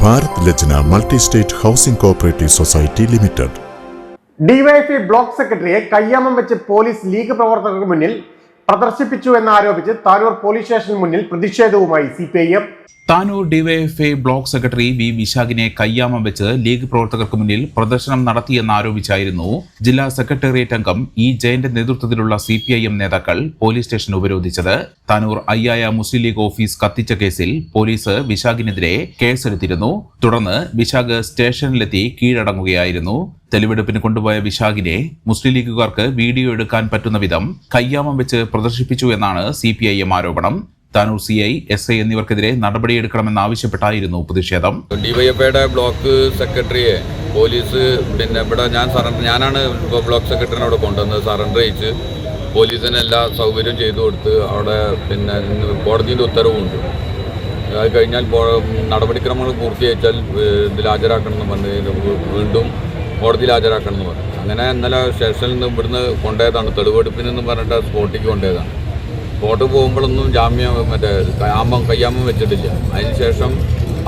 Bharat Lajna multi state housing cooperative society limited. DYFI block സെക്രട്ടറിയെ കയ്യാമം വെച്ച് പോലീസ് ലീഗ് പ്രവർത്തകർക്ക് മുന്നിൽ പ്രദർശിപ്പിച്ചു എന്നാരോപിച്ച് താനൂർ പോലീസ് സ്റ്റേഷന് മുന്നിൽ പ്രതിഷേധവുമായി CPIM. Tanur DYFI block secretary V വിശാഖിനെ കയ്യാമം വെച്ച് ലീഗ് പ്രവർത്തകർക്ക് മുന്നിൽ പ്രദർശനം നടത്തിയെന്നാരോപിച്ചായിരുന്നു ജില്ലാ സെക്രട്ടേറിയറ്റ് അംഗം ഇ ജയന്റെ നേതൃത്വത്തിലുള്ള CPIM നേതാക്കൾ പോലീസ് സ്റ്റേഷൻ ഉപരോധിച്ചത്. താനൂർ അയ്യായ മുസ്ലിം ലീഗ് ഓഫീസ് കത്തിച്ച കേസിൽ പോലീസ് വിശാഖിനെതിരെ കേസെടുത്തിരുന്നു. തുടർന്ന് വിശാഖ് സ്റ്റേഷനിലെത്തി കീഴടങ്ങുകയായിരുന്നു. തെളിവെടുപ്പിന് കൊണ്ടുപോയ വിശാഖിനെ മുസ്ലിം ലീഗുകാർക്ക് വീഡിയോ എടുക്കാൻ പറ്റുന്ന വിധം കയ്യാമം വെച്ച് പ്രദർശിപ്പിച്ചു എന്നാണ് CPIM ആരോപണം. താനൂർ CI, SI എന്നിവർക്കെതിരെ നടപടിയെടുക്കണമെന്നാവശ്യപ്പെട്ടായിരുന്നു പ്രതിഷേധം. ഡിവൈഎഫ്ഐയുടെ ബ്ലോക്ക് സെക്രട്ടറിയെ പോലീസ് ഇവിടെ ഞാനാണ് ബ്ലോക്ക് സെക്രട്ടറിനോട് കൊണ്ടുവന്നത്. സറണ്ടർ ചെയ്യിച്ച് പോലീസിന് എല്ലാ സൗകര്യവും ചെയ്തു കൊടുത്ത് അവിടെ കോടതിയുടെ ഉത്തരവുമുണ്ട്. അത് കഴിഞ്ഞാൽ നടപടിക്രമങ്ങൾ പൂർത്തീകരിച്ചാൽ ഇതിൽ ഹാജരാക്കണമെന്ന് പറഞ്ഞ് വീണ്ടും കോടതിയിൽ ഹാജരാക്കണമെന്ന് പറഞ്ഞു. അങ്ങനെ ഇന്നലെ സ്റ്റേഷനിൽ നിന്ന് ഇവിടുന്ന് കൊണ്ടുപോയതാണ്. തെളിവെടുപ്പിനെന്ന് പറഞ്ഞിട്ട് സ്പോട്ടിക്ക് കൊണ്ടുപോയതാണ്. സ്പോട്ട് പോകുമ്പോഴൊന്നും ജാമ്യം കയ്യാമം വെച്ചിട്ടില്ല. അതിനുശേഷം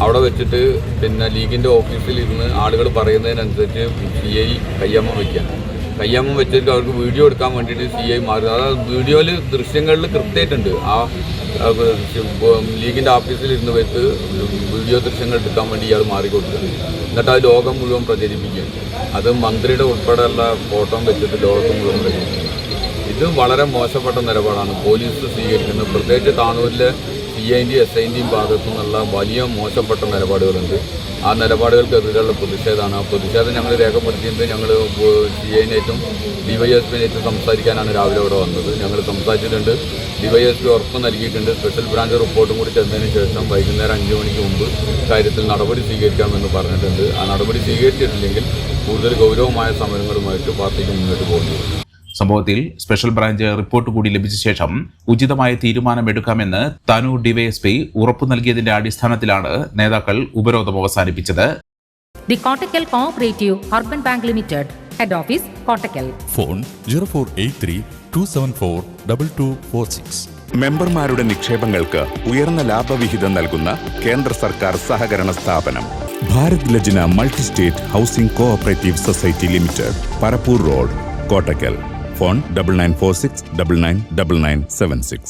അവിടെ വെച്ചിട്ട് ലീഗിൻ്റെ ഓഫീസിൽ ഇരുന്ന് ആളുകൾ പറയുന്നതിനനുസരിച്ച് CI കയ്യാമം വയ്ക്കാൻ കയ്യാമം വെച്ചിട്ട് അവർക്ക് വീഡിയോ എടുക്കാൻ വേണ്ടിയിട്ട് CI മാറി. അതായത് വീഡിയോയിൽ ദൃശ്യങ്ങളിൽ കൃത്യമായിട്ടുണ്ട്. ആ ലീഗിൻ്റെ ഓഫീസിൽ ഇരുന്ന് വെച്ച് വീഡിയോ ദൃശ്യങ്ങൾ എടുക്കാൻ വേണ്ടി ഇയാൾ മാറിക്കൊടുക്കുക. എന്നിട്ട് അത് ലോകം മുഴുവൻ പ്രചരിപ്പിക്കുക. അത് മന്ത്രിയുടെ ഉൾപ്പെടെയുള്ള ഫോട്ടോ വെച്ചിട്ട് ലോകത്ത് മുഴുവൻ പ്രചരിപ്പിക്കുക. ഇത് വളരെ മോശപ്പെട്ട നിലപാടാണ് പോലീസ് സ്വീകരിക്കുന്നത്. പ്രത്യേകിച്ച് താനൂരിലെ CIൻ്റെയും SIൻ്റെയും ഭാഗത്തു നിന്നുള്ള വലിയ മോശപ്പെട്ട നിലപാടുകളുണ്ട്. ആ നിലപാടുകൾക്കെതിരെയുള്ള പ്രതിഷേധമാണ്. ആ പ്രതിഷേധം ഞങ്ങൾ രേഖപ്പെടുത്തിയത് ഞങ്ങൾ CIനായിട്ടും DYSPനായിട്ടും സംസാരിക്കാനാണ് രാവിലെ ഇവിടെ വന്നത്. ഞങ്ങൾ സംസാരിച്ചിട്ടുണ്ട്. DYSP ഉറപ്പ് നൽകിയിട്ടുണ്ട്. സ്പെഷ്യൽ ബ്രാഞ്ച് റിപ്പോർട്ടും കൂടി ചെന്നതിന് ശേഷം വൈകുന്നേരം 5 മണിക്ക് മുമ്പ് കാര്യത്തിൽ നടപടി സ്വീകരിക്കാമെന്ന് പറഞ്ഞിട്ടുണ്ട്. ആ നടപടി സ്വീകരിച്ചിട്ടില്ലെങ്കിൽ കൂടുതൽ ഗൗരവമായ സമരങ്ങളുമായിട്ട് പാർട്ടിക്ക് മുന്നോട്ട് പോകുന്നത്. സംഭവത്തിൽ സ്പെഷ്യൽ ബ്രാഞ്ച് റിപ്പോർട്ട് കൂടി ലഭിച്ച ശേഷം ഉചിതമായ തീരുമാനമെടുക്കാമെന്ന് താനൂർ ഡിവൈഎസ്പി ഉറപ്പു നൽകിയതിന്റെ അടിസ്ഥാനത്തിലാണ് നേതാക്കൾ ഉപരോധം അവസാനിപ്പിച്ചത്. The Kottakkal cooperative urban bank limited, head office Kottakkal. Phone 0483-274-2246. മെമ്പർമാരുടെ നിക്ഷേപങ്ങൾക്ക് ഉയർന്ന ലാഭവിഹിതം നൽകുന്ന കേന്ദ്ര സർക്കാർ സഹകരണ സ്ഥാപനം Bharat Lajna multi state housing cooperative society limited, Parappur road, Kottakkal. Phone 9946 999976.